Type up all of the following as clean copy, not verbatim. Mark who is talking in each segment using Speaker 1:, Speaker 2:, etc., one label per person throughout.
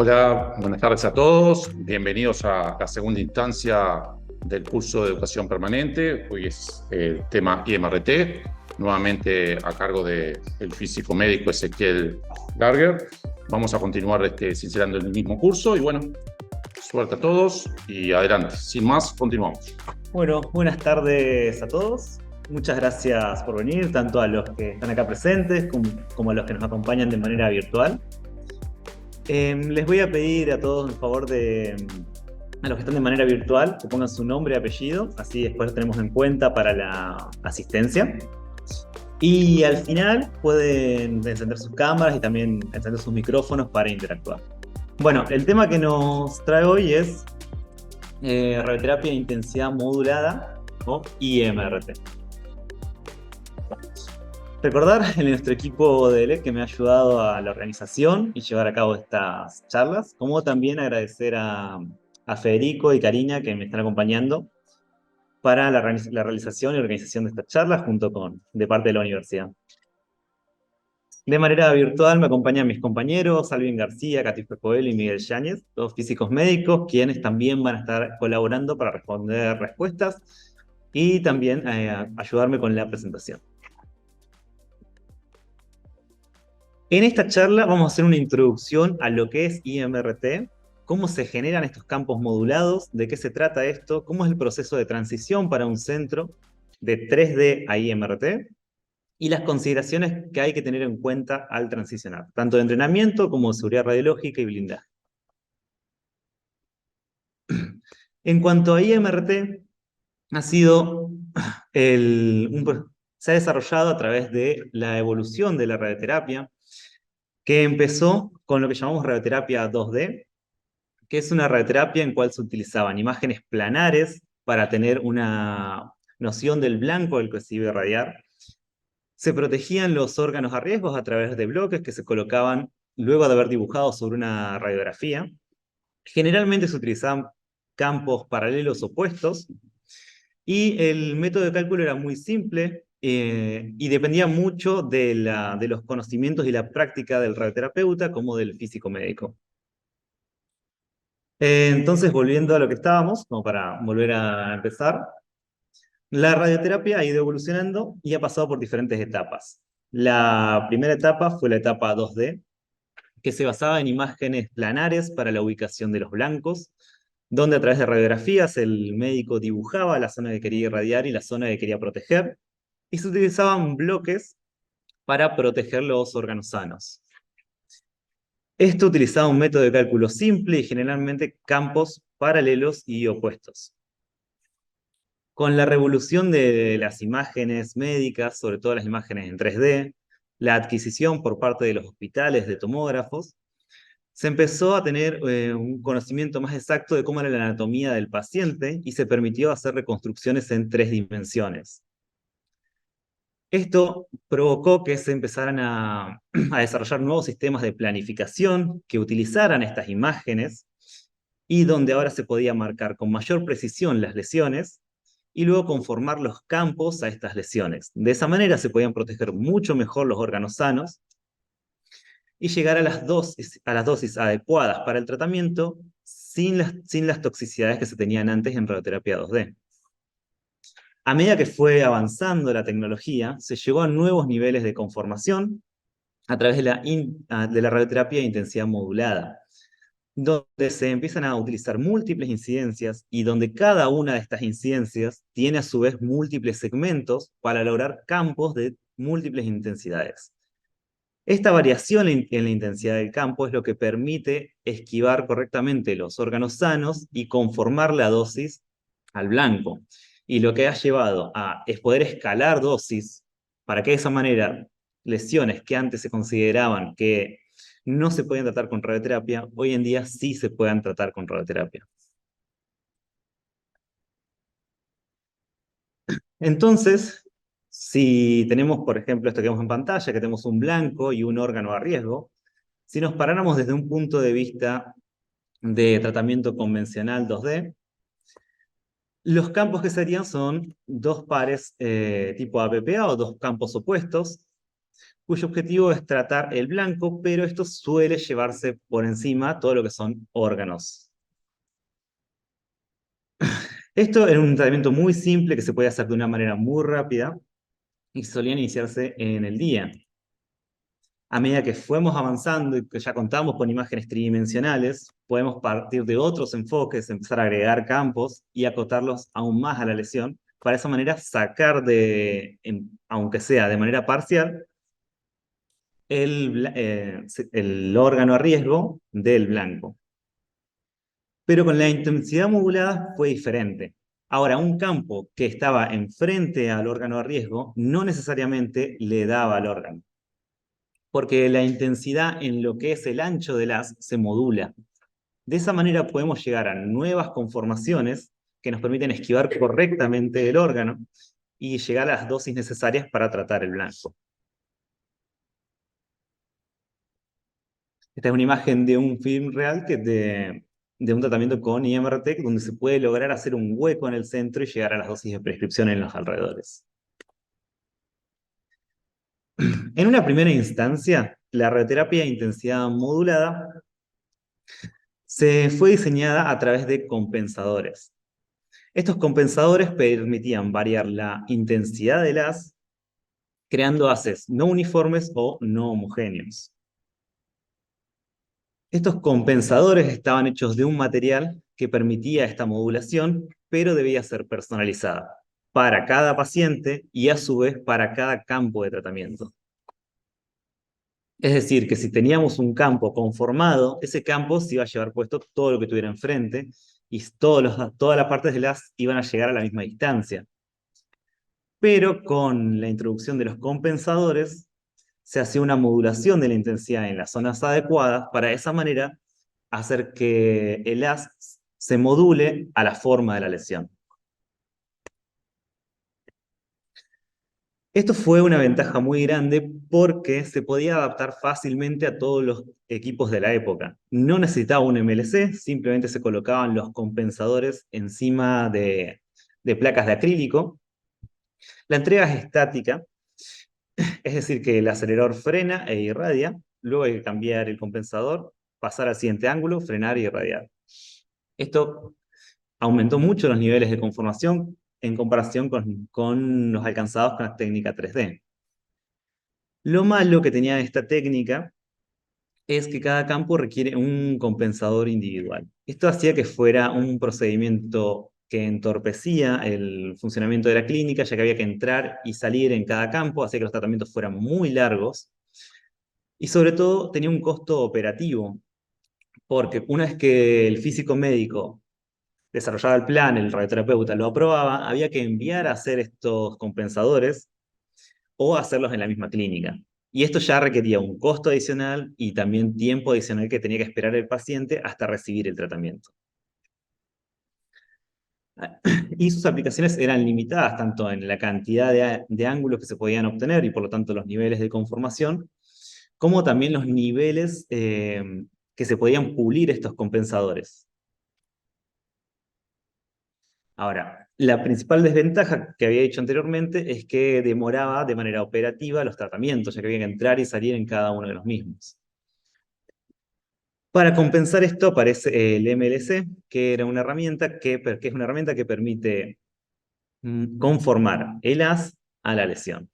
Speaker 1: Hola, buenas tardes a todos. Bienvenidos a la segunda instancia del curso de educación permanente. Hoy es el tema IMRT, nuevamente a cargo del físico médico Ezequiel Garger. Vamos a continuar sincerando el mismo curso y bueno, suerte a todos y adelante. Sin más, continuamos.
Speaker 2: Bueno, buenas tardes a todos. Muchas gracias por venir, tanto a los que están acá presentes como a los que nos acompañan de manera virtual. Les voy a pedir a todos, en favor a los que están de manera virtual, que pongan su nombre y apellido, así después lo tenemos en cuenta para la asistencia. Y al final pueden encender sus cámaras y también encender sus micrófonos para interactuar. Bueno, el tema que nos trae hoy es radioterapia de intensidad modulada o IMRT. Recordar en nuestro equipo de ELEC que me ha ayudado a la organización y llevar a cabo estas charlas, como también agradecer a Federico y Karina que me están acompañando para la realización y organización de estas charlas de parte de la universidad. De manera virtual me acompañan mis compañeros Alvin García, Catife Coelho y Miguel Yáñez, todos físicos médicos, quienes también van a estar colaborando para responder respuestas y también ayudarme con la presentación. En esta charla vamos a hacer una introducción a lo que es IMRT, cómo se generan estos campos modulados, de qué se trata esto, cómo es el proceso de transición para un centro de 3D a IMRT, y las consideraciones que hay que tener en cuenta al transicionar, tanto de entrenamiento como de seguridad radiológica y blindaje. En cuanto a IMRT, ha sido se ha desarrollado a través de la evolución de la radioterapia, que empezó con lo que llamamos radioterapia 2D, que es una radioterapia en cual se utilizaban imágenes planares para tener una noción del blanco del que se iba a irradiar. Se protegían los órganos a riesgos a través de bloques que se colocaban luego de haber dibujado sobre una radiografía. Generalmente se utilizaban campos paralelos opuestos y el método de cálculo era muy simple y dependía mucho de los conocimientos y la práctica del radioterapeuta como del físico médico. Entonces, volviendo a lo que estábamos, como para volver a empezar, la radioterapia ha ido evolucionando y ha pasado por diferentes etapas. La primera etapa fue la etapa 2D, que se basaba en imágenes planares para la ubicación de los blancos, donde a través de radiografías el médico dibujaba la zona que quería irradiar y la zona que quería proteger, y se utilizaban bloques para proteger los órganos sanos. Esto utilizaba un método de cálculo simple y generalmente campos paralelos y opuestos. Con la revolución de las imágenes médicas, sobre todo las imágenes en 3D, la adquisición por parte de los hospitales de tomógrafos, se empezó a tener un conocimiento más exacto de cómo era la anatomía del paciente y se permitió hacer reconstrucciones en 3 dimensiones. Esto provocó que se empezaran a desarrollar nuevos sistemas de planificación que utilizaran estas imágenes y donde ahora se podía marcar con mayor precisión las lesiones y luego conformar los campos a estas lesiones. De esa manera se podían proteger mucho mejor los órganos sanos y llegar a las dosis adecuadas para el tratamiento sin las toxicidades que se tenían antes en radioterapia 2D. A medida que fue avanzando la tecnología, se llegó a nuevos niveles de conformación a través de la radioterapia de intensidad modulada, donde se empiezan a utilizar múltiples incidencias y donde cada una de estas incidencias tiene a su vez múltiples segmentos para lograr campos de múltiples intensidades. Esta variación en la intensidad del campo es lo que permite esquivar correctamente los órganos sanos y conformar la dosis al blanco. Y lo que ha llevado es poder escalar dosis para que de esa manera lesiones que antes se consideraban que no se podían tratar con radioterapia, hoy en día sí se puedan tratar con radioterapia. Entonces, si tenemos, por ejemplo, esto que vemos en pantalla, que tenemos un blanco y un órgano a riesgo, si nos paráramos desde un punto de vista de tratamiento convencional 2D, los campos que serían son dos pares tipo APPA o dos campos opuestos. cuyo objetivo es tratar el blanco, pero esto suele llevarse por encima todo lo que son órganos. Esto era un tratamiento muy simple que se puede hacer de una manera muy rápida y solían iniciarse en el día. A medida que fuimos avanzando y que ya contamos con imágenes tridimensionales, podemos partir de otros enfoques, empezar a agregar campos y acotarlos aún más a la lesión, para de esa manera sacar aunque sea de manera parcial, el órgano a riesgo del blanco. Pero con la intensidad modulada fue diferente. Ahora, un campo que estaba enfrente al órgano a riesgo no necesariamente le daba al órgano, porque la intensidad en lo que es el ancho del haz se modula. De esa manera podemos llegar a nuevas conformaciones que nos permiten esquivar correctamente el órgano y llegar a las dosis necesarias para tratar el blanco. Esta es una imagen de un film real de un tratamiento con IMRT, donde se puede lograr hacer un hueco en el centro y llegar a las dosis de prescripción en los alrededores. En una primera instancia, la radioterapia de intensidad modulada se fue diseñada a través de compensadores. Estos compensadores permitían variar la intensidad del haz, creando haces no uniformes o no homogéneos. Estos compensadores estaban hechos de un material que permitía esta modulación, pero debía ser personalizada para cada paciente y a su vez para cada campo de tratamiento. Es decir, que si teníamos un campo conformado, ese campo se iba a llevar puesto todo lo que tuviera enfrente y todas las partes de las iban a llegar a la misma distancia. Pero con la introducción de los compensadores, se hacía una modulación de la intensidad en las zonas adecuadas para de esa manera hacer que el haz se module a la forma de la lesión. Esto fue una ventaja muy grande porque se podía adaptar fácilmente a todos los equipos de la época. No necesitaba un MLC, simplemente se colocaban los compensadores encima de placas de acrílico. La entrega es estática, es decir, que el acelerador frena e irradia, luego hay que cambiar el compensador, pasar al siguiente ángulo, frenar y irradiar. Esto aumentó mucho los niveles de conformación en comparación con los alcanzados con la técnica 3D. Lo malo que tenía esta técnica es que cada campo requiere un compensador individual. Esto hacía que fuera un procedimiento que entorpecía el funcionamiento de la clínica, ya que había que entrar y salir en cada campo, hacía que los tratamientos fueran muy largos, y sobre todo tenía un costo operativo, porque una vez que el físico médico desarrollaba el plan, el radioterapeuta lo aprobaba, había que enviar a hacer estos compensadores o hacerlos en la misma clínica. Y esto ya requería un costo adicional y también tiempo adicional que tenía que esperar el paciente hasta recibir el tratamiento. Y sus aplicaciones eran limitadas tanto en la cantidad de ángulos que se podían obtener y por lo tanto los niveles de conformación, como también los niveles que se podían pulir estos compensadores. Ahora, la principal desventaja que había dicho anteriormente es que demoraba de manera operativa los tratamientos, ya que había que entrar y salir en cada uno de los mismos. Para compensar esto aparece el MLC, que era una herramienta que es una herramienta que permite conformar el haz a la lesión.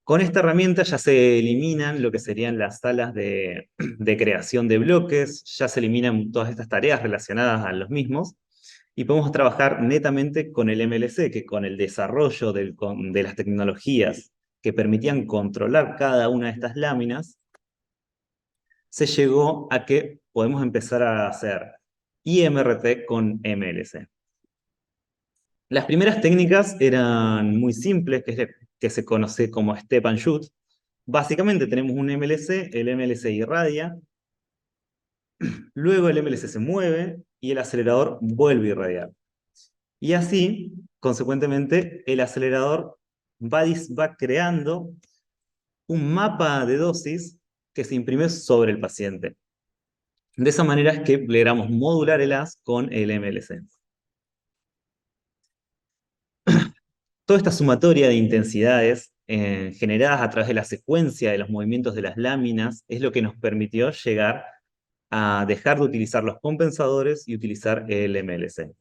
Speaker 2: Con esta herramienta ya se eliminan lo que serían las salas de creación de bloques, ya se eliminan todas estas tareas relacionadas a los mismos, y podemos trabajar netamente con el MLC, que con el desarrollo de las tecnologías que permitían controlar cada una de estas láminas, se llegó a que podemos empezar a hacer IMRT con MLC. Las primeras técnicas eran muy simples, que se conoce como step and shoot. Básicamente tenemos un MLC, el MLC irradia, luego el MLC se mueve y el acelerador vuelve a irradiar. Y así, consecuentemente, el acelerador va creando un mapa de dosis que se imprime sobre el paciente. De esa manera es que logramos modular el haz con el MLC. Toda esta sumatoria de intensidades generadas a través de la secuencia de los movimientos de las láminas es lo que nos permitió llegar a dejar de utilizar los compensadores y utilizar el MLC.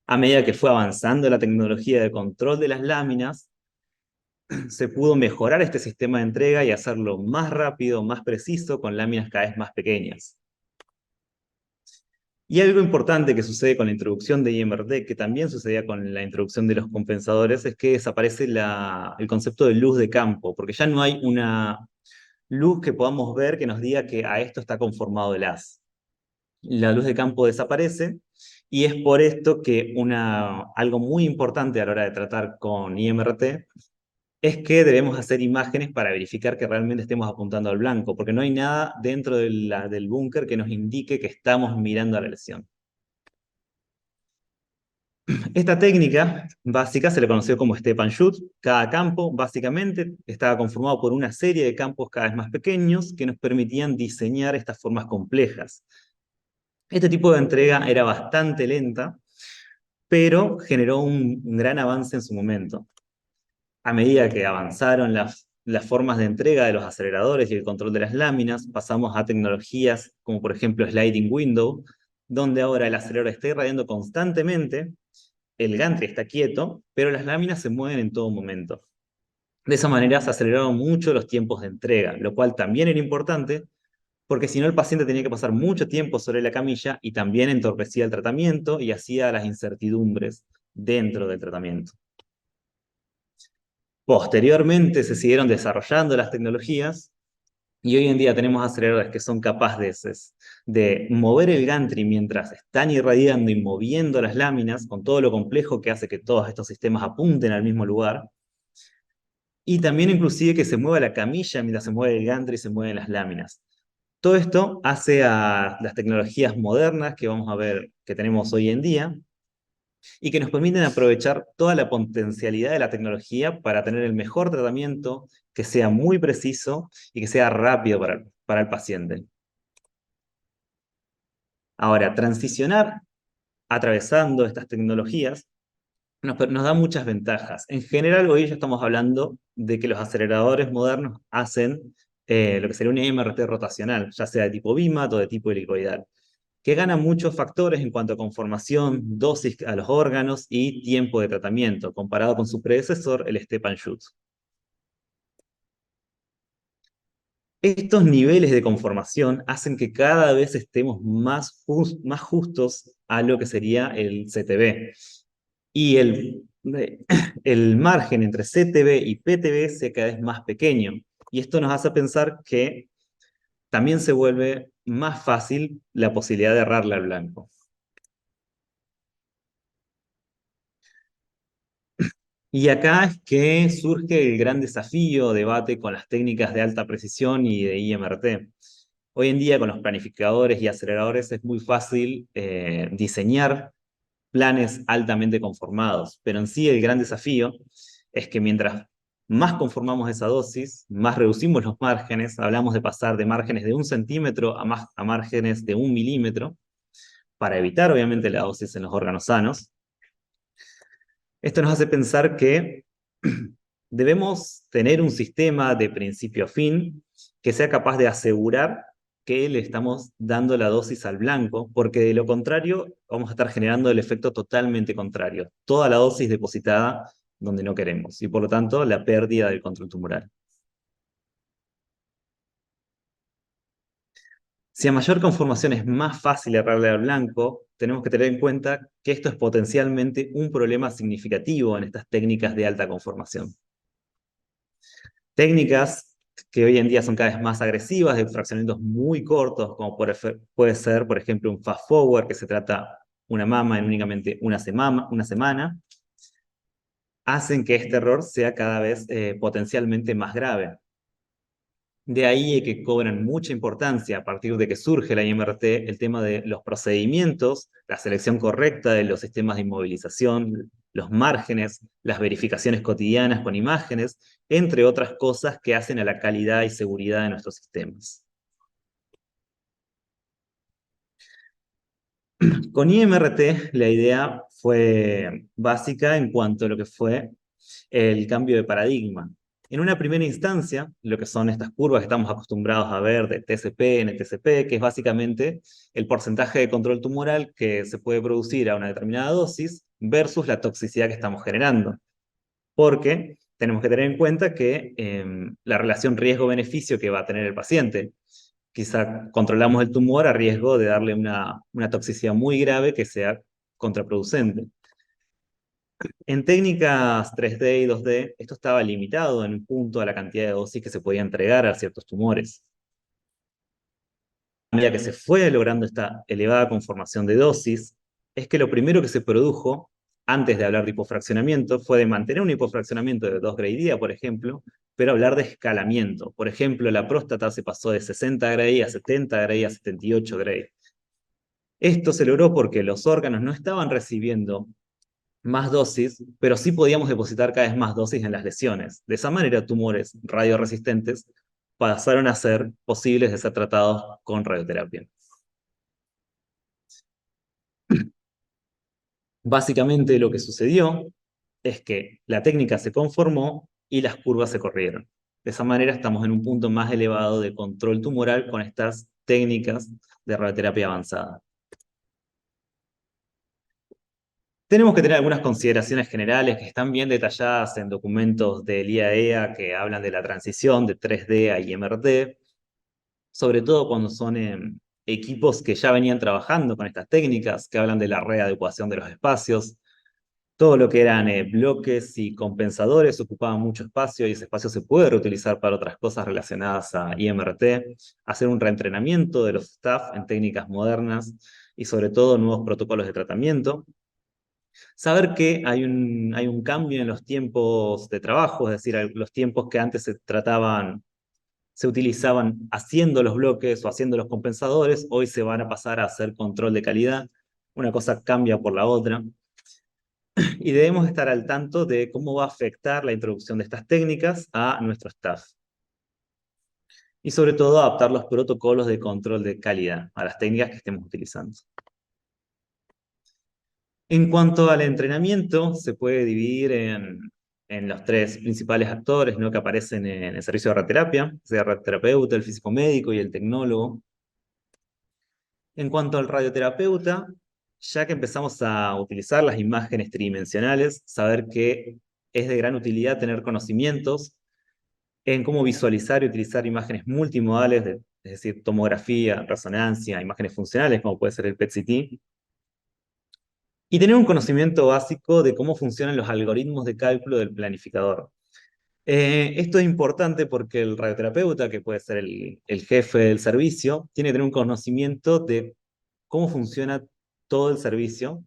Speaker 2: A medida que fue avanzando la tecnología de control de las láminas, se pudo mejorar este sistema de entrega y hacerlo más rápido, más preciso, con láminas cada vez más pequeñas. Y algo importante que sucede con la introducción de IMRT, que también sucedía con la introducción de los compensadores, es que desaparece el concepto de luz de campo, porque ya no hay una luz que podamos ver que nos diga que a esto está conformado el haz. La luz de campo desaparece, y es por esto que algo muy importante a la hora de tratar con IMRT es que debemos hacer imágenes para verificar que realmente estemos apuntando al blanco, porque no hay nada dentro del búnker que nos indique que estamos mirando a la lesión. Esta técnica básica se le conoció como step and shoot. Cada campo, básicamente, estaba conformado por una serie de campos cada vez más pequeños que nos permitían diseñar estas formas complejas. Este tipo de entrega era bastante lenta, pero generó un gran avance en su momento. A medida que avanzaron las formas de entrega de los aceleradores y el control de las láminas, pasamos a tecnologías como por ejemplo Sliding Window, donde ahora el acelerador está irradiando constantemente, el gantry está quieto, pero las láminas se mueven en todo momento. De esa manera se aceleraron mucho los tiempos de entrega, lo cual también era importante, porque si no el paciente tenía que pasar mucho tiempo sobre la camilla y también entorpecía el tratamiento y hacía las incertidumbres dentro del tratamiento. Posteriormente se siguieron desarrollando las tecnologías y hoy en día tenemos aceleradores que son capaces de mover el gantry mientras están irradiando y moviendo las láminas, con todo lo complejo que hace que todos estos sistemas apunten al mismo lugar, y también inclusive que se mueva la camilla mientras se mueve el gantry y se mueven las láminas. Todo esto hace a las tecnologías modernas que vamos a ver que tenemos hoy en día, y que nos permiten aprovechar toda la potencialidad de la tecnología para tener el mejor tratamiento, que sea muy preciso y que sea rápido para el paciente. Ahora, transicionar atravesando estas tecnologías nos da muchas ventajas. En general, hoy ya estamos hablando de que los aceleradores modernos hacen lo que sería un IMRT rotacional, ya sea de tipo BIMAT o de tipo helicoidal, que gana muchos factores en cuanto a conformación, dosis a los órganos y tiempo de tratamiento, comparado con su predecesor, el Step and Shoot. Estos niveles de conformación hacen que cada vez estemos más justos a lo que sería el CTB. Y el margen entre CTB y PTB sea cada vez más pequeño. Y esto nos hace pensar que también se vuelve más fácil la posibilidad de errarle al blanco. Y acá es que surge el gran desafío, debate con las técnicas de alta precisión y de IMRT. Hoy en día con los planificadores y aceleradores es muy fácil diseñar planes altamente conformados, pero en sí el gran desafío es que mientras más conformamos esa dosis, más reducimos los márgenes. Hablamos de pasar de márgenes de 1 centímetro a márgenes de 1 milímetro, para evitar obviamente la dosis en los órganos sanos. Esto nos hace pensar que debemos tener un sistema de principio a fin que sea capaz de asegurar que le estamos dando la dosis al blanco, porque de lo contrario vamos a estar generando el efecto totalmente contrario. Toda la dosis depositada donde no queremos, y por lo tanto la pérdida del control tumoral. Si a mayor conformación es más fácil errarle al blanco, tenemos que tener en cuenta que esto es potencialmente un problema significativo en estas técnicas de alta conformación. Técnicas que hoy en día son cada vez más agresivas, de fraccionamientos muy cortos, como puede ser, por ejemplo, un fast forward, que se trata una mama en únicamente una semana, hacen que este error sea cada vez potencialmente más grave. De ahí que cobran mucha importancia a partir de que surge la IMRT el tema de los procedimientos, la selección correcta de los sistemas de inmovilización, los márgenes, las verificaciones cotidianas con imágenes, entre otras cosas que hacen a la calidad y seguridad de nuestros sistemas. Con IMRT la idea fue básica en cuanto a lo que fue el cambio de paradigma. En una primera instancia, lo que son estas curvas que estamos acostumbrados a ver de TCP, NTCP, que es básicamente el porcentaje de control tumoral que se puede producir a una determinada dosis versus la toxicidad que estamos generando. Porque tenemos que tener en cuenta que la relación riesgo-beneficio que va a tener el paciente. Quizá controlamos el tumor a riesgo de darle una toxicidad muy grave que sea contraproducente. En técnicas 3D y 2D, esto estaba limitado en un punto a la cantidad de dosis que se podía entregar a ciertos tumores. A medida que se fue logrando esta elevada conformación de dosis, es que lo primero que se produjo, antes de hablar de hipofraccionamiento, fue de mantener un hipofraccionamiento de 2 gray día, por ejemplo, pero hablar de escalamiento. Por ejemplo, la próstata se pasó de 60 gray a 70 gray a 78 gray. Esto se logró porque los órganos no estaban recibiendo más dosis, pero sí podíamos depositar cada vez más dosis en las lesiones. De esa manera, tumores radioresistentes pasaron a ser posibles de ser tratados con radioterapia. Básicamente lo que sucedió es que la técnica se conformó y las curvas se corrieron. De esa manera estamos en un punto más elevado de control tumoral con estas técnicas de radioterapia avanzada. Tenemos que tener algunas consideraciones generales que están bien detalladas en documentos del IAEA que hablan de la transición de 3D a IMRT, sobre todo cuando son equipos que ya venían trabajando con estas técnicas, que hablan de la readecuación de los espacios. Todo lo que eran bloques y compensadores ocupaban mucho espacio y ese espacio se puede reutilizar para otras cosas relacionadas a IMRT, hacer un reentrenamiento de los staff en técnicas modernas y sobre todo nuevos protocolos de tratamiento. Saber que hay un cambio en los tiempos de trabajo, es decir, los tiempos que antes se utilizaban haciendo los bloques o haciendo los compensadores, hoy se van a pasar a hacer control de calidad. Una cosa cambia por la otra. Y debemos estar al tanto de cómo va a afectar la introducción de estas técnicas a nuestro staff. Y sobre todo adaptar los protocolos de control de calidad a las técnicas que estemos utilizando. En cuanto al entrenamiento, se puede dividir en los tres principales actores, ¿no?, que aparecen en el servicio de radioterapia, sea el radioterapeuta, el físico médico y el tecnólogo. En cuanto al radioterapeuta, ya que empezamos a utilizar las imágenes tridimensionales, saber que es de gran utilidad tener conocimientos en cómo visualizar y utilizar imágenes multimodales, es decir, tomografía, resonancia, imágenes funcionales, como puede ser el PET-CT, y tener un conocimiento básico de cómo funcionan los algoritmos de cálculo del planificador. Esto es importante porque el radioterapeuta, que puede ser el jefe del servicio, tiene que tener un conocimiento de cómo funciona todo el servicio,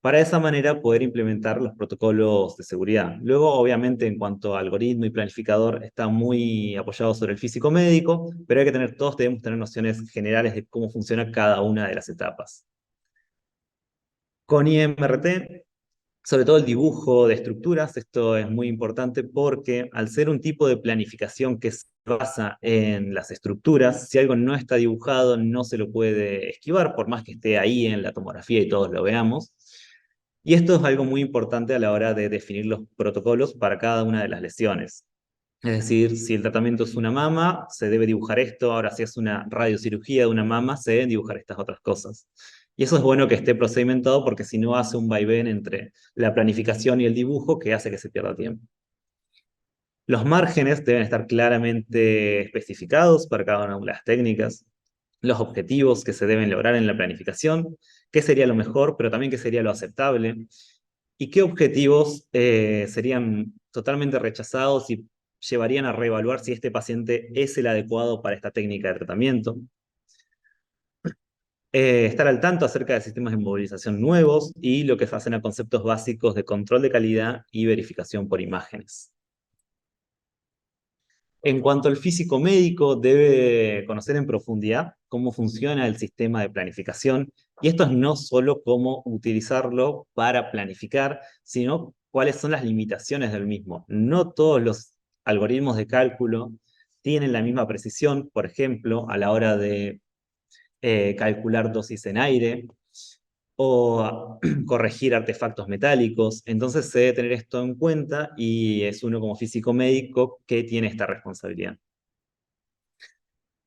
Speaker 2: para de esa manera poder implementar los protocolos de seguridad. Luego, obviamente, en cuanto a algoritmo y planificador, está muy apoyado sobre el físico médico, pero hay que tener, todos debemos tener nociones generales de cómo funciona cada una de las etapas. Con IMRT, sobre todo el dibujo de estructuras, esto es muy importante porque al ser un tipo de planificación que se basa en las estructuras, si algo no está dibujado no se lo puede esquivar, por más que esté ahí en la tomografía y todos lo veamos. Y esto es algo muy importante a la hora de definir los protocolos para cada una de las lesiones. Es decir, si el tratamiento es una mama, se debe dibujar esto. Ahora, si es una radiocirugía de una mama, se deben dibujar estas otras cosas. Y eso es bueno que esté procedimentado porque si no hace un vaivén entre la planificación y el dibujo que hace que se pierda tiempo. Los márgenes deben estar claramente especificados para cada una de las técnicas, los objetivos que se deben lograr en la planificación, qué sería lo mejor, pero también qué sería lo aceptable, y qué objetivos serían totalmente rechazados y llevarían a reevaluar si este paciente es el adecuado para esta técnica de tratamiento. Estar al tanto acerca de sistemas de movilización nuevos y lo que hacen a conceptos básicos de control de calidad y verificación por imágenes. En cuanto al físico médico, debe conocer en profundidad cómo funciona el sistema de planificación, y esto es no solo cómo utilizarlo para planificar, sino cuáles son las limitaciones del mismo. No todos los algoritmos de cálculo tienen la misma precisión, por ejemplo, a la hora de calcular dosis en aire. o corregir artefactos metálicos. Entonces se debe tener esto en cuenta y es uno como físico médico que tiene esta responsabilidad.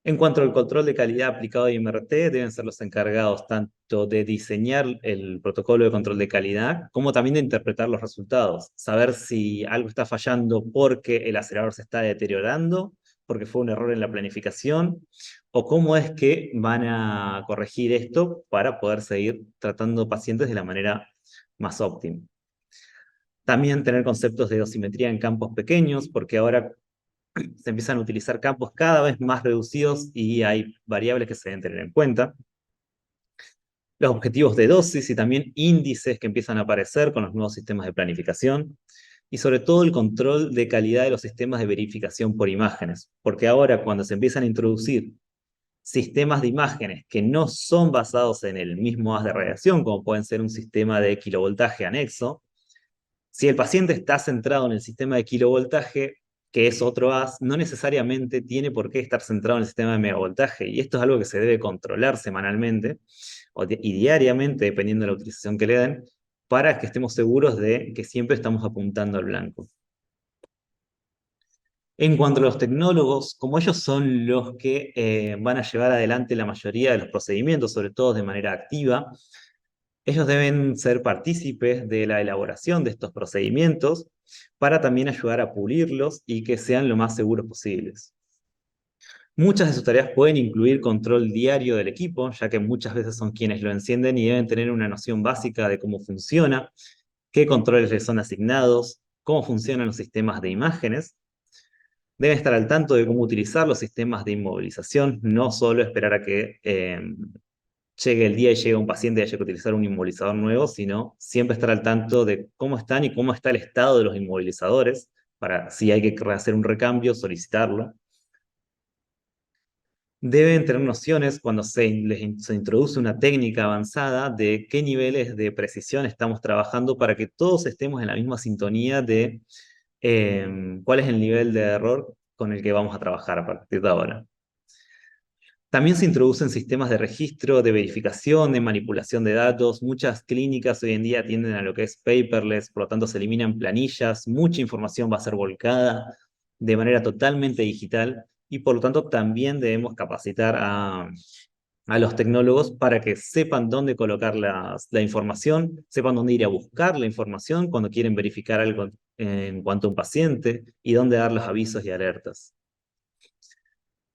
Speaker 2: En cuanto al control de calidad aplicado a IMRT, deben ser los encargados tanto de diseñar el protocolo de control de calidad, como también de interpretar los resultados. Saber si algo está fallando porque el acelerador se está deteriorando, porque fue un error en la planificación, o cómo es que van a corregir esto para poder seguir tratando pacientes de la manera más óptima. También tener conceptos de dosimetría en campos pequeños, porque ahora se empiezan a utilizar campos cada vez más reducidos y hay variables que se deben tener en cuenta. Los objetivos de dosis y también índices que empiezan a aparecer con los nuevos sistemas de planificación. Y sobre todo el control de calidad de los sistemas de verificación por imágenes. Porque ahora cuando se empiezan a introducir sistemas de imágenes que no son basados en el mismo haz de radiación, como pueden ser un sistema de kilovoltaje anexo, si el paciente está centrado en el sistema de kilovoltaje, que es otro haz, no necesariamente tiene por qué estar centrado en el sistema de megavoltaje. Y esto es algo que se debe controlar semanalmente y diariamente, dependiendo de la utilización que le den, para que estemos seguros de que siempre estamos apuntando al blanco. En cuanto a los tecnólogos, como ellos son los que van a llevar adelante la mayoría de los procedimientos, sobre todo de manera activa, ellos deben ser partícipes de la elaboración de estos procedimientos para también ayudar a pulirlos y que sean lo más seguros posibles. Muchas de sus tareas pueden incluir control diario del equipo, ya que muchas veces son quienes lo encienden y deben tener una noción básica de cómo funciona, qué controles les son asignados, cómo funcionan los sistemas de imágenes. Deben estar al tanto de cómo utilizar los sistemas de inmovilización, no solo esperar a que llegue el día y llegue un paciente y haya que utilizar un inmovilizador nuevo, sino siempre estar al tanto de cómo están y cómo está el estado de los inmovilizadores, para si hay que hacer un recambio, solicitarlo. Deben tener nociones cuando se introduce una técnica avanzada de qué niveles de precisión estamos trabajando para que todos estemos en la misma sintonía de cuál es el nivel de error con el que vamos a trabajar a partir de ahora. También se introducen sistemas de registro, de verificación, de manipulación de datos. Muchas clínicas hoy en día tienden a lo que es paperless, por lo tanto se eliminan planillas, mucha información va a ser volcada de manera totalmente digital y por lo tanto también debemos capacitar a los tecnólogos para que sepan dónde colocar la información, sepan dónde ir a buscar la información cuando quieren verificar algo en cuanto a un paciente y dónde dar los avisos y alertas.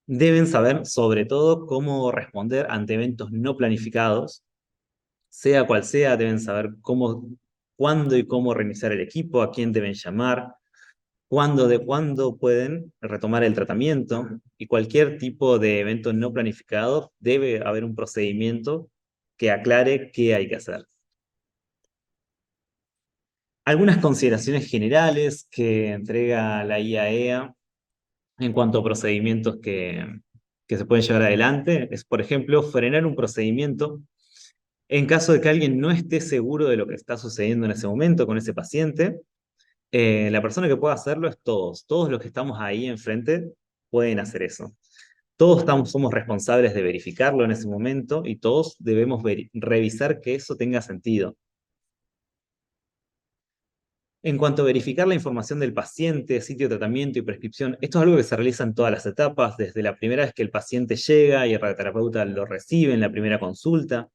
Speaker 2: Deben saber, sobre todo, cómo responder ante eventos no planificados, sea cual sea, deben saber cuándo y cómo reiniciar el equipo, a quién deben llamar, cuándo pueden retomar el tratamiento, y cualquier tipo de evento no planificado debe haber un procedimiento que aclare qué hay que hacer. Algunas consideraciones generales que entrega la IAEA en cuanto a procedimientos que se pueden llevar adelante es, por ejemplo, frenar un procedimiento en caso de que alguien no esté seguro de lo que está sucediendo en ese momento con ese paciente. La persona que puede hacerlo es todos los que estamos ahí enfrente pueden hacer eso. Todos somos responsables de verificarlo en ese momento y todos debemos revisar que eso tenga sentido. En cuanto a verificar la información del paciente, sitio de tratamiento y prescripción, esto es algo que se realiza en todas las etapas, desde la primera vez que el paciente llega y el radioterapeuta lo recibe en la primera consulta.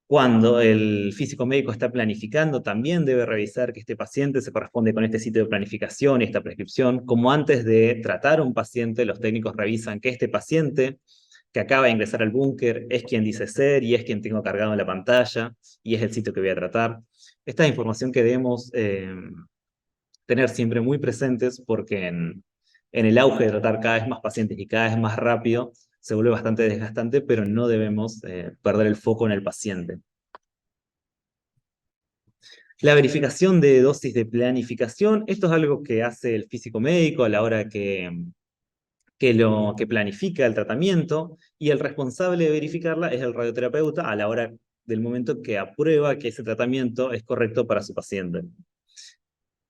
Speaker 2: Cuando el físico médico está planificando, también debe revisar que este paciente se corresponde con este sitio de planificación y esta prescripción. Como antes de tratar a un paciente, los técnicos revisan que este paciente que acaba de ingresar al búnker es quien dice ser y es quien tengo cargado en la pantalla y es el sitio que voy a tratar. Esta es información que debemos tener siempre muy presentes porque en el auge de tratar cada vez más pacientes y cada vez más rápido, se vuelve bastante desgastante, pero no debemos perder el foco en el paciente. La verificación de dosis de planificación, esto es algo que hace el físico médico a la hora que planifica el tratamiento, y el responsable de verificarla es el radioterapeuta a la hora del momento que aprueba que ese tratamiento es correcto para su paciente.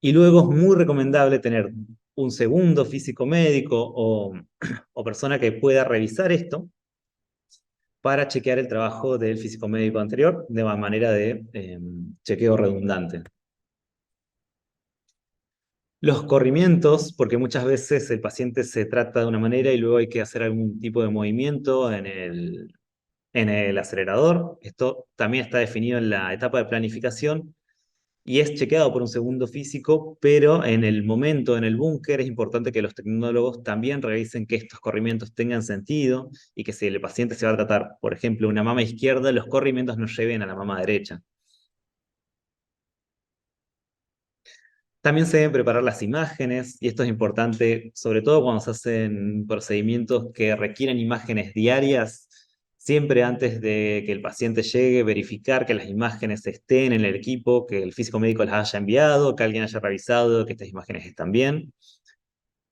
Speaker 2: Y luego es muy recomendable tener un segundo físico médico o persona que pueda revisar esto para chequear el trabajo del físico médico anterior de manera de chequeo redundante. Los corrimientos, porque muchas veces el paciente se trata de una manera y luego hay que hacer algún tipo de movimiento en el acelerador. Esto también está definido en la etapa de planificación y es chequeado por un segundo físico, pero en el momento, en el búnker, es importante que los tecnólogos también revisen que estos corrimientos tengan sentido y que si el paciente se va a tratar, por ejemplo, una mama izquierda, los corrimientos no lleven a la mama derecha. También se deben preparar las imágenes, y esto es importante, sobre todo cuando se hacen procedimientos que requieren imágenes diarias, siempre antes de que el paciente llegue, verificar que las imágenes estén en el equipo, que el físico médico las haya enviado, que alguien haya revisado que estas imágenes están bien,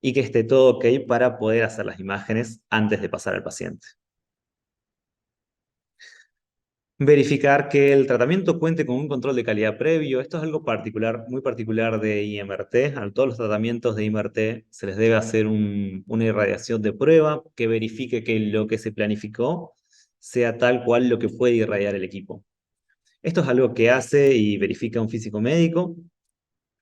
Speaker 2: y que esté todo ok para poder hacer las imágenes antes de pasar al paciente. Verificar que el tratamiento cuente con un control de calidad previo. Esto es algo particular, muy particular de IMRT. A todos los tratamientos de IMRT se les debe hacer una irradiación de prueba que verifique que lo que se planificó sea tal cual lo que puede irradiar el equipo. Esto es algo que hace y verifica un físico médico,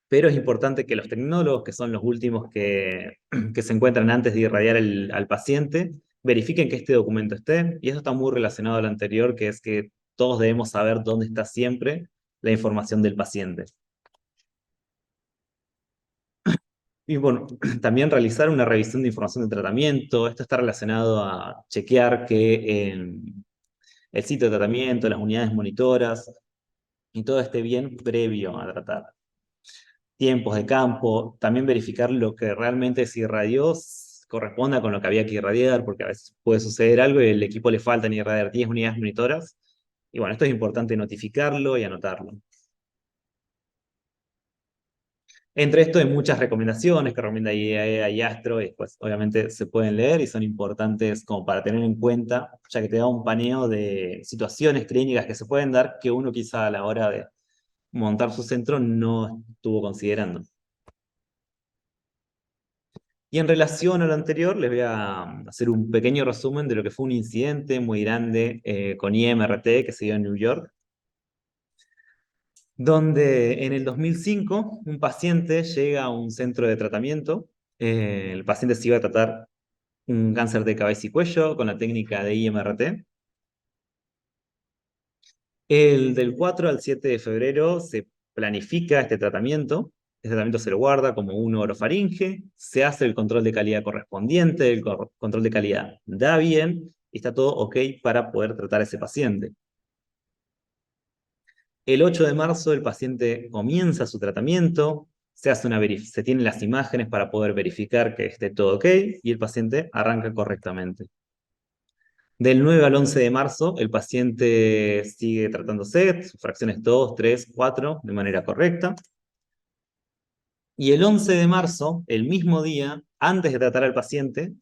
Speaker 2: pero es importante que los tecnólogos, que son los últimos que se encuentran antes de irradiar al paciente, verifiquen que este documento esté, y eso está muy relacionado al anterior, que es que todos debemos saber dónde está siempre la información del paciente. Y bueno, también realizar una revisión de información de tratamiento. Esto está relacionado a chequear que el sitio de tratamiento, las unidades monitoras, y todo esté bien previo a tratar. Tiempos de campo, también verificar lo que realmente se irradió corresponda con lo que había que irradiar, porque a veces puede suceder algo y al equipo le faltan irradiar 10 unidades monitoras. Y bueno, esto es importante notificarlo y anotarlo. Entre esto hay muchas recomendaciones que recomienda IAEA y Astro, y pues obviamente se pueden leer y son importantes como para tener en cuenta, ya que te da un paneo de situaciones clínicas que se pueden dar que uno quizá a la hora de montar su centro no estuvo considerando. Y en relación a lo anterior, les voy a hacer un pequeño resumen de lo que fue un incidente muy grande con IMRT que se dio en New York, donde en el 2005 un paciente llega a un centro de tratamiento. El paciente se iba a tratar un cáncer de cabeza y cuello con la técnica de IMRT. El del 4 al 7 de febrero se planifica este tratamiento. Este tratamiento se lo guarda como un orofaringe, se hace el control de calidad correspondiente, el control de calidad da bien, y está todo ok para poder tratar a ese paciente. El 8 de marzo el paciente comienza su tratamiento, se tienen las imágenes para poder verificar que esté todo ok y el paciente arranca correctamente. Del 9 al 11 de marzo, el paciente sigue tratándose, sus fracciones 2, 3, 4, de manera correcta. Y el 11 de marzo, el mismo día, antes de tratar al paciente,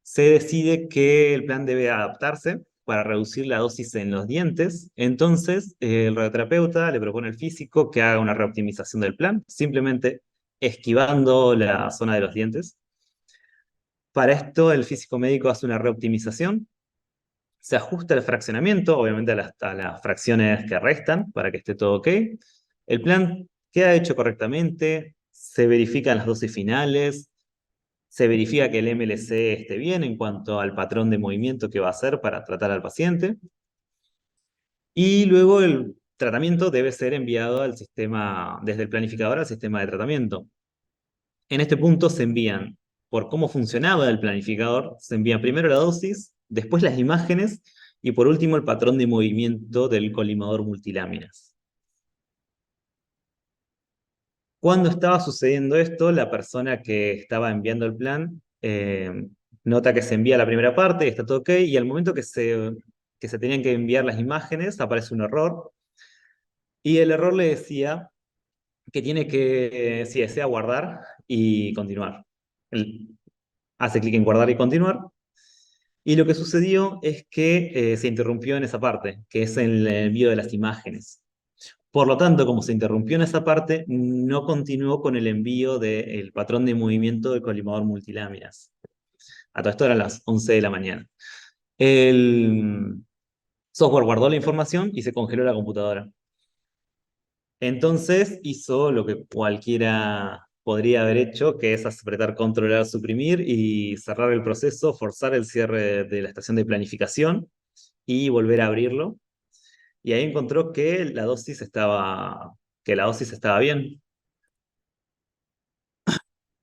Speaker 2: se decide que el plan debe adaptarse para reducir la dosis en los dientes. Entonces, el radioterapeuta le propone al físico que haga una reoptimización del plan, simplemente esquivando la zona de los dientes. Para esto, el físico médico hace una reoptimización, se ajusta el fraccionamiento, obviamente a las fracciones que restan, para que esté todo ok. El plan queda hecho correctamente, se verifican las dosis finales, se verifica que el MLC esté bien en cuanto al patrón de movimiento que va a hacer para tratar al paciente. Y luego el tratamiento debe ser enviado al sistema, desde el planificador al sistema de tratamiento. En este punto se envían, por cómo funcionaba el planificador, se envía primero la dosis, después las imágenes y por último el patrón de movimiento del colimador multiláminas. Cuando estaba sucediendo esto, la persona que estaba enviando el plan nota que se envía la primera parte, está todo ok, y al momento que se tenían que enviar las imágenes, aparece un error, y el error le decía que tiene que, si desea, guardar y continuar. Él hace clic en guardar y continuar, y lo que sucedió es que se interrumpió en esa parte, que es el envío de las imágenes. Por lo tanto, como se interrumpió en esa parte, no continuó con el envío del patrón de movimiento del colimador multiláminas. A todo esto eran las 11 de la mañana. Software guardó la información y se congeló la computadora. Entonces hizo lo que cualquiera podría haber hecho, que es apretar controlar, suprimir y cerrar el proceso, forzar el cierre de la estación de planificación y volver a abrirlo. Y ahí encontró que la dosis estaba bien.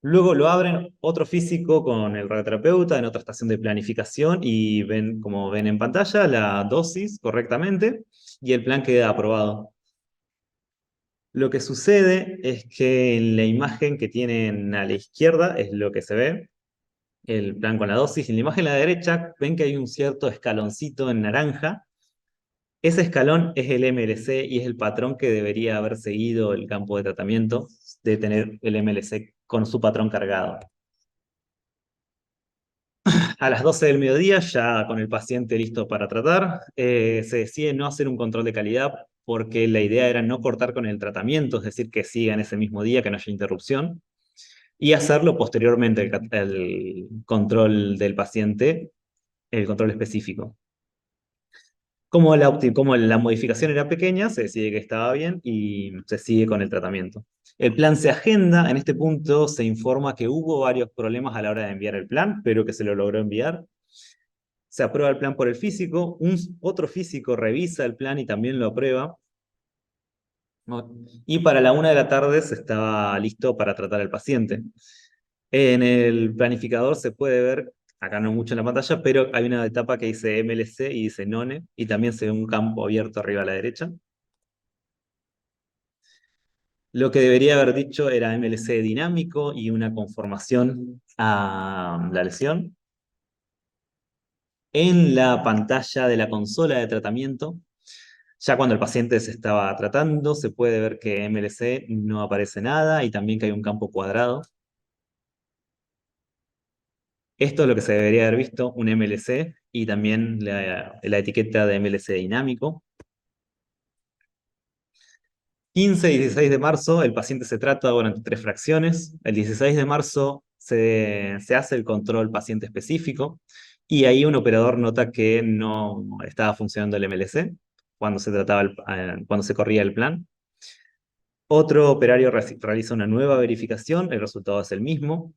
Speaker 2: Luego lo abren otro físico con el radioterapeuta en otra estación de planificación y ven, como ven en pantalla, la dosis correctamente y el plan queda aprobado. Lo que sucede es que en la imagen que tienen a la izquierda es lo que se ve, el plan con la dosis. En la imagen a la derecha ven que hay un cierto escaloncito en naranja. Ese escalón es el MLC y es el patrón que debería haber seguido el campo de tratamiento, de tener el MLC con su patrón cargado. A las 12 del mediodía, ya con el paciente listo para tratar, se decide no hacer un control de calidad porque la idea era no cortar con el tratamiento, es decir, que siga en ese mismo día, que no haya interrupción, y hacerlo posteriormente el control del paciente, el control específico. Como la modificación era pequeña, se decide que estaba bien y se sigue con el tratamiento. El plan se agenda, en este punto se informa que hubo varios problemas a la hora de enviar el plan, pero que se lo logró enviar. Se aprueba el plan por el físico, otro físico revisa el plan y también lo aprueba. Y para la 1 de la tarde se estaba listo para tratar al paciente. En el planificador se puede ver, acá no mucho en la pantalla, pero hay una etapa que dice MLC y dice NONE, y también se ve un campo abierto arriba a la derecha. Lo que debería haber dicho era MLC dinámico y una conformación a la lesión. En la pantalla de la consola de tratamiento, ya cuando el paciente se estaba tratando, se puede ver que MLC no aparece nada y también que hay un campo cuadrado. Esto es lo que se debería haber visto, un MLC y también la etiqueta de MLC dinámico. 15 y 16 de marzo, el paciente se trata durante 3 fracciones. El 16 de marzo se hace el control paciente específico y ahí un operador nota que no estaba funcionando el MLC cuando cuando se corría el plan. Otro operario realiza una nueva verificación, el resultado es el mismo.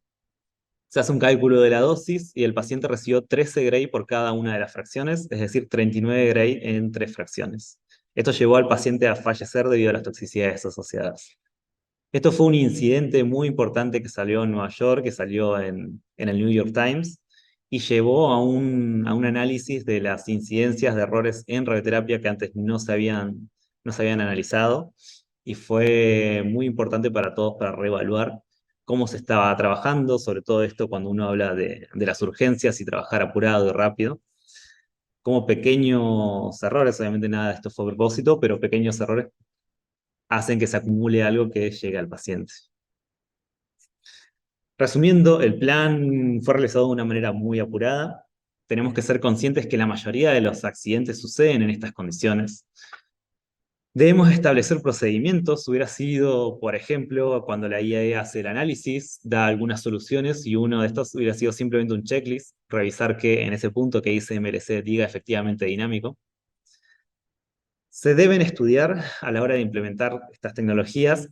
Speaker 2: Se hace un cálculo de la dosis y el paciente recibió 13 Gray por cada una de las fracciones, es decir, 39 Gray en 3 fracciones. Esto llevó al paciente a fallecer debido a las toxicidades asociadas. Esto fue un incidente muy importante que salió en Nueva York, que salió en el New York Times, y llevó a un análisis de las incidencias de errores en radioterapia que antes no se habían analizado, y fue muy importante para todos para reevaluar cómo se estaba trabajando, sobre todo esto cuando uno habla de las urgencias y trabajar apurado y rápido. Como pequeños errores, obviamente nada de esto fue a propósito, pero pequeños errores hacen que se acumule algo que llegue al paciente. Resumiendo, el plan fue realizado de una manera muy apurada. Tenemos que ser conscientes que la mayoría de los accidentes suceden en estas condiciones. Debemos establecer procedimientos. Hubiera sido, por ejemplo, cuando la IAE hace el análisis, da algunas soluciones y uno de estos hubiera sido simplemente un checklist, revisar que en ese punto que dice MLC diga efectivamente dinámico. Se deben estudiar a la hora de implementar estas tecnologías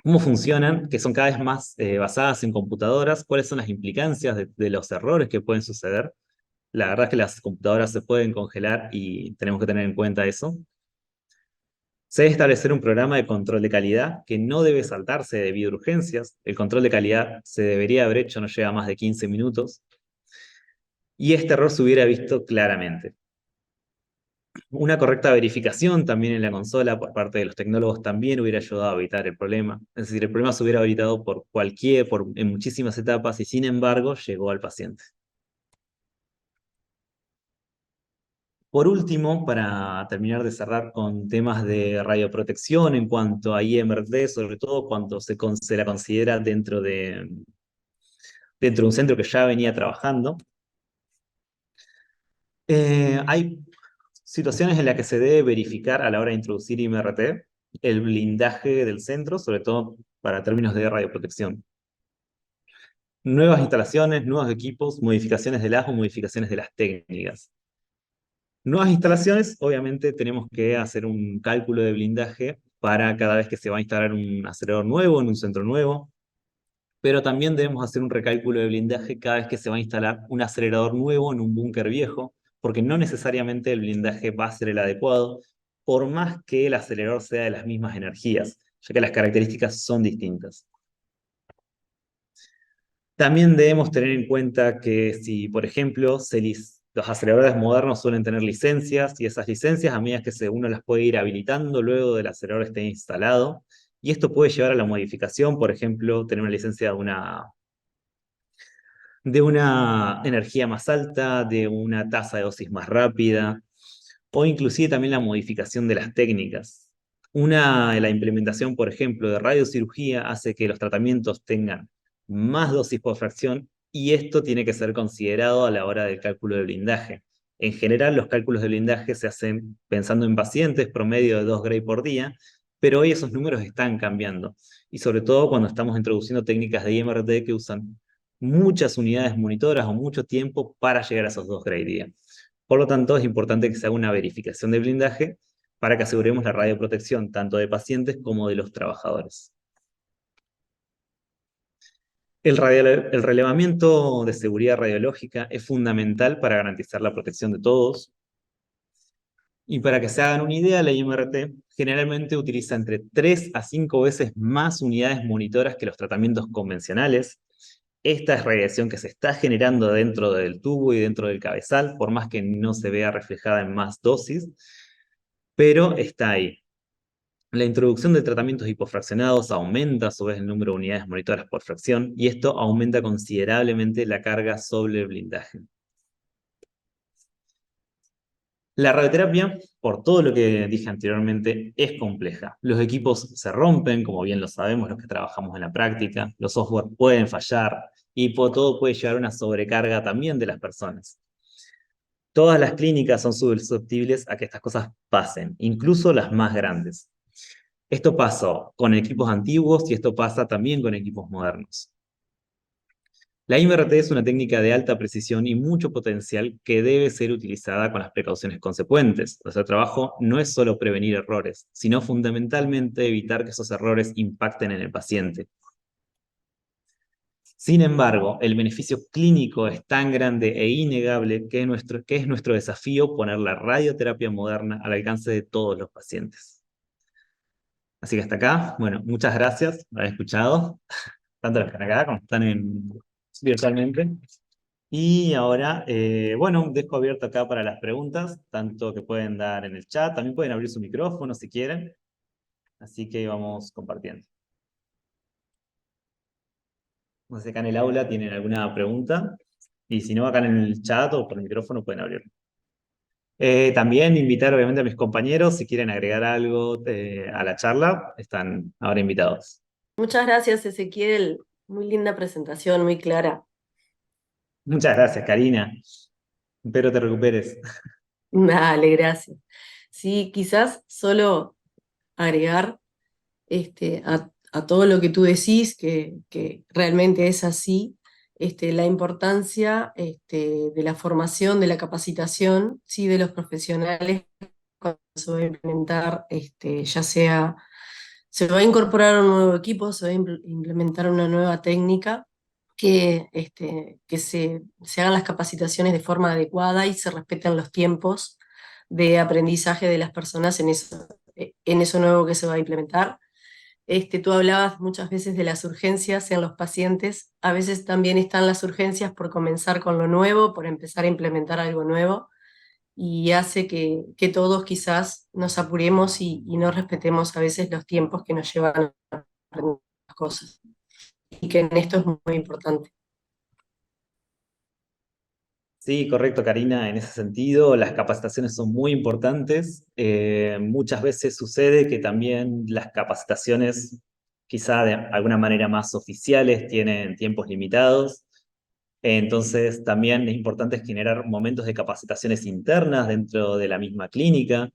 Speaker 2: cómo funcionan, que son cada vez más basadas en computadoras, cuáles son las implicancias de los errores que pueden suceder. La verdad es que las computadoras se pueden congelar y tenemos que tener en cuenta eso. Se debe establecer un programa de control de calidad que no debe saltarse debido a urgencias. El control de calidad se debería haber hecho, no lleva más de 15 minutos. Y este error se hubiera visto claramente. Una correcta verificación también en la consola por parte de los tecnólogos también hubiera ayudado a evitar el problema. Es decir, el problema se hubiera evitado en muchísimas etapas y sin embargo llegó al paciente. Por último, para terminar de cerrar con temas de radioprotección en cuanto a IMRT, sobre todo cuando se la considera dentro de un centro que ya venía trabajando, hay situaciones en las que se debe verificar a la hora de introducir IMRT el blindaje del centro, sobre todo para términos de radioprotección. Nuevas instalaciones, nuevos equipos, modificaciones de las o modificaciones de las técnicas. Nuevas instalaciones, obviamente tenemos que hacer un cálculo de blindaje para cada vez que se va a instalar un acelerador nuevo en un centro nuevo, pero también debemos hacer un recálculo de blindaje cada vez que se va a instalar un acelerador nuevo en un búnker viejo, porque no necesariamente el blindaje va a ser el adecuado, por más que el acelerador sea de las mismas energías, ya que las características son distintas. También debemos tener en cuenta que si, por ejemplo, los aceleradores modernos suelen tener licencias, y esas licencias, a medida que uno las puede ir habilitando luego del acelerador esté instalado, y esto puede llevar a la modificación, por ejemplo, tener una licencia de una energía más alta, de una tasa de dosis más rápida, o inclusive también la modificación de las técnicas. La implementación, por ejemplo, de radiocirugía hace que los tratamientos tengan más dosis por fracción y esto tiene que ser considerado a la hora del cálculo de blindaje. En general, los cálculos de blindaje se hacen pensando en pacientes promedio de 2 Gray por día, pero hoy esos números están cambiando. Y sobre todo cuando estamos introduciendo técnicas de IMRT que usan muchas unidades monitoras o mucho tiempo para llegar a esos 2 Gray día. Por lo tanto, es importante que se haga una verificación de blindaje para que aseguremos la radioprotección tanto de pacientes como de los trabajadores. El relevamiento de seguridad radiológica es fundamental para garantizar la protección de todos. Y para que se hagan una idea, la IMRT generalmente utiliza entre 3 a 5 veces más unidades monitoras que los tratamientos convencionales. Esta es radiación que se está generando dentro del tubo y dentro del cabezal, por más que no se vea reflejada en más dosis, pero está ahí. La introducción de tratamientos hipofraccionados aumenta a su vez el número de unidades monitoras por fracción y esto aumenta considerablemente la carga sobre el blindaje. La radioterapia, por todo lo que dije anteriormente, es compleja. Los equipos se rompen, como bien lo sabemos los que trabajamos en la práctica, los software pueden fallar y por todo puede llevar a una sobrecarga también de las personas. Todas las clínicas son susceptibles a que estas cosas pasen, incluso las más grandes. Esto pasó con equipos antiguos y esto pasa también con equipos modernos. La IMRT es una técnica de alta precisión y mucho potencial que debe ser utilizada con las precauciones consecuentes. Nuestro trabajo no es solo prevenir errores, sino fundamentalmente evitar que esos errores impacten en el paciente. Sin embargo, el beneficio clínico es tan grande e innegable que es nuestro desafío poner la radioterapia moderna al alcance de todos los pacientes. Así que hasta acá, bueno, muchas gracias por haber escuchado, tanto los que están acá como están virtualmente. Y ahora, bueno, dejo abierto acá para las preguntas, tanto que pueden dar en el chat, también pueden abrir su micrófono si quieren, así que vamos compartiendo. No sé si acá en el aula tienen alguna pregunta, y si no, acá en el chat o por el micrófono pueden abrirlo. También invitar obviamente a mis compañeros, si quieren agregar algo a la charla, están ahora invitados.
Speaker 3: Muchas gracias, Ezequiel. Muy linda presentación, muy clara.
Speaker 2: Muchas gracias, Karina. Espero te recuperes.
Speaker 3: Dale, gracias. Sí, quizás solo agregar a todo lo que tú decís, que realmente es así, la importancia de la formación, de la capacitación, sí, de los profesionales cuando se va a implementar, ya sea, se va a incorporar un nuevo equipo, se va a implementar una nueva técnica, que se hagan las capacitaciones de forma adecuada y se respeten los tiempos de aprendizaje de las personas en eso nuevo que se va a implementar. Tú hablabas muchas veces de las urgencias en los pacientes, a veces también están las urgencias por comenzar con lo nuevo, por empezar a implementar algo nuevo, y hace que todos quizás nos apuremos y no respetemos a veces los tiempos que nos llevan a aprender las cosas, y que en esto es muy importante.
Speaker 2: Sí, correcto, Karina, en ese sentido, las capacitaciones son muy importantes. Muchas veces sucede que también las capacitaciones, quizá de alguna manera más oficiales, tienen tiempos limitados. Entonces, también es importante generar momentos de capacitaciones internas dentro de la misma clínica.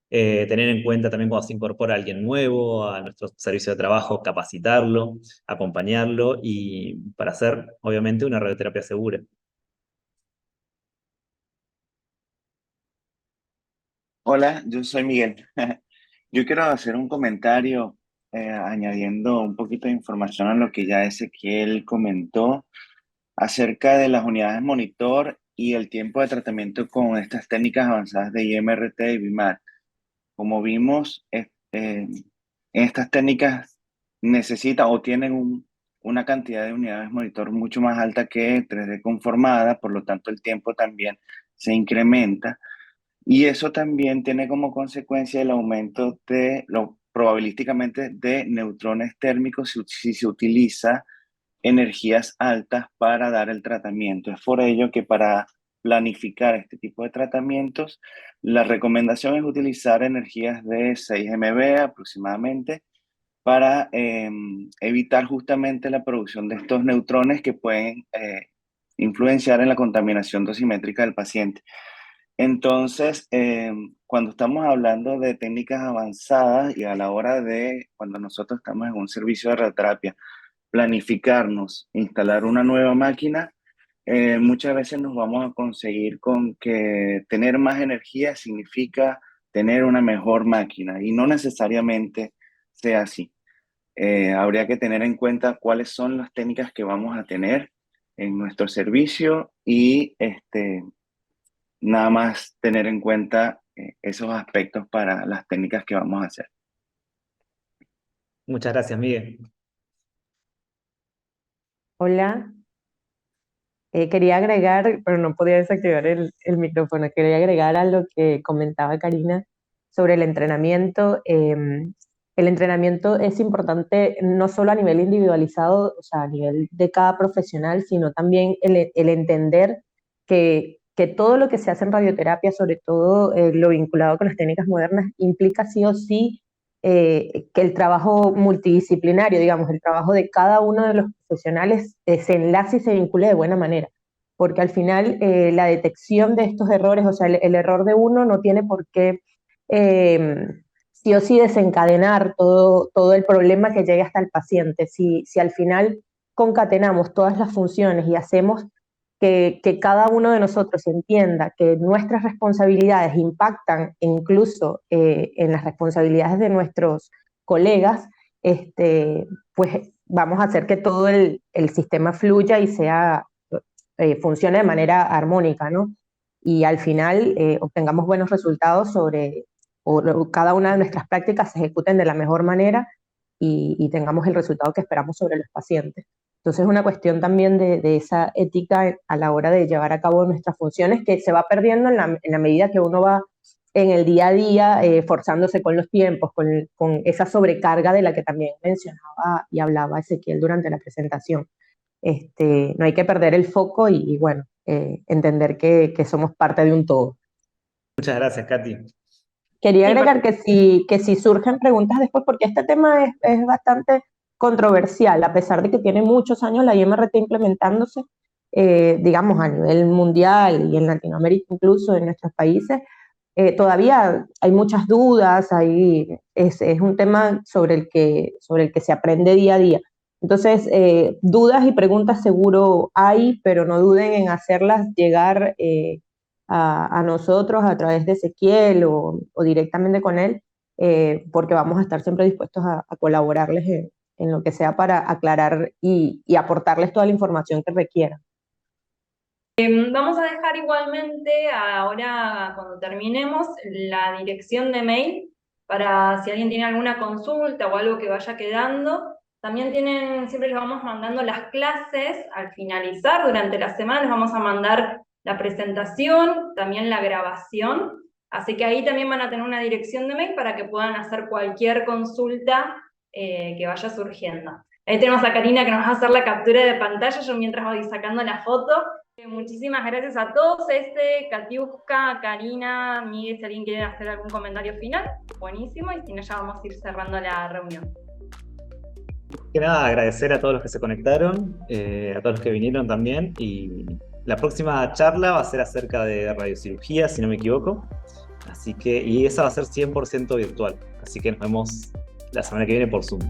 Speaker 2: Tener en cuenta también cuando se incorpora alguien nuevo a nuestro servicio de trabajo, capacitarlo, acompañarlo y para hacer, obviamente, una radioterapia segura.
Speaker 4: Hola, yo soy Miguel. Yo quiero hacer un comentario añadiendo un poquito de información a lo que ya Ezequiel comentó acerca de las unidades monitor y el tiempo de tratamiento con estas técnicas avanzadas de IMRT y BIMAT. Como vimos, estas técnicas necesitan o tienen una cantidad de unidades monitor mucho más alta que 3D conformada, por lo tanto el tiempo también se incrementa. Y eso también tiene como consecuencia el aumento probabilísticamente de neutrones térmicos si se utiliza energías altas para dar el tratamiento. Es por ello que para planificar este tipo de tratamientos, la recomendación es utilizar energías de 6 MV aproximadamente para evitar justamente la producción de estos neutrones que pueden influenciar en la contaminación dosimétrica del paciente. Entonces, cuando estamos hablando de técnicas avanzadas y a la hora de, cuando nosotros estamos en un servicio de radioterapia, planificarnos, instalar una nueva máquina, muchas veces nos vamos a conseguir con que tener más energía significa tener una mejor máquina y no necesariamente sea así. Habría que tener en cuenta cuáles son las técnicas que vamos a tener en nuestro servicio y nada más tener en cuenta esos aspectos para las técnicas que vamos a hacer.
Speaker 2: Muchas gracias, Miguel.
Speaker 5: Hola, quería agregar, pero no podía desactivar el micrófono, quería agregar a lo que comentaba Karina sobre el entrenamiento. El entrenamiento es importante no solo a nivel individualizado, o sea, a nivel de cada profesional, sino también el entender que todo lo que se hace en radioterapia, sobre todo lo vinculado con las técnicas modernas, implica sí o sí que el trabajo multidisciplinario, digamos, el trabajo de cada uno de los profesionales se enlace y se vincule de buena manera, porque al final la detección de estos errores, o sea, el error de uno no tiene por qué sí o sí desencadenar todo el problema que llegue hasta el paciente. Si al final concatenamos todas las funciones y hacemos que cada uno de nosotros entienda que nuestras responsabilidades impactan incluso en las responsabilidades de nuestros colegas, pues vamos a hacer que todo el sistema fluya y funcione de manera armónica, ¿no? Y al final obtengamos buenos resultados o cada una de nuestras prácticas se ejecuten de la mejor manera y tengamos el resultado que esperamos sobre los pacientes. Entonces es una cuestión también de esa ética a la hora de llevar a cabo nuestras funciones que se va perdiendo en la medida que uno va en el día a día forzándose con los tiempos, con esa sobrecarga de la que también mencionaba y hablaba Ezequiel durante la presentación. No hay que perder el foco y bueno, entender que somos parte de un todo.
Speaker 2: Muchas gracias, Katy.
Speaker 5: Quería agregar que si surgen preguntas después, porque este tema es bastante controversial, a pesar de que tiene muchos años la IMRT implementándose, digamos, a nivel mundial y en Latinoamérica incluso, en nuestros países, todavía hay muchas dudas, es un tema sobre el que se aprende día a día. Entonces, dudas y preguntas seguro hay, pero no duden en hacerlas llegar a nosotros a través de Ezequiel o directamente con él, porque vamos a estar siempre dispuestos a colaborarles en lo que sea para aclarar y aportarles toda la información que requieran.
Speaker 6: Vamos a dejar igualmente ahora, cuando terminemos, la dirección de mail para si alguien tiene alguna consulta o algo que vaya quedando. También siempre les vamos mandando las clases al finalizar durante la semana, les vamos a mandar la presentación, también la grabación. Así que ahí también van a tener una dirección de mail para que puedan hacer cualquier consulta que vaya surgiendo. Ahí tenemos a Karina que nos va a hacer la captura de pantalla, yo mientras voy sacando la foto. Muchísimas gracias a todos, Katiuska, Karina, Miguel, si alguien quiere hacer algún comentario final, buenísimo, y si no ya vamos a ir cerrando la reunión.
Speaker 2: Que nada, agradecer a todos los que se conectaron, a todos los que vinieron también, y la próxima charla va a ser acerca de radiocirugía, si no me equivoco, y esa va a ser 100% virtual, así que nos vemos la semana que viene por Zoom.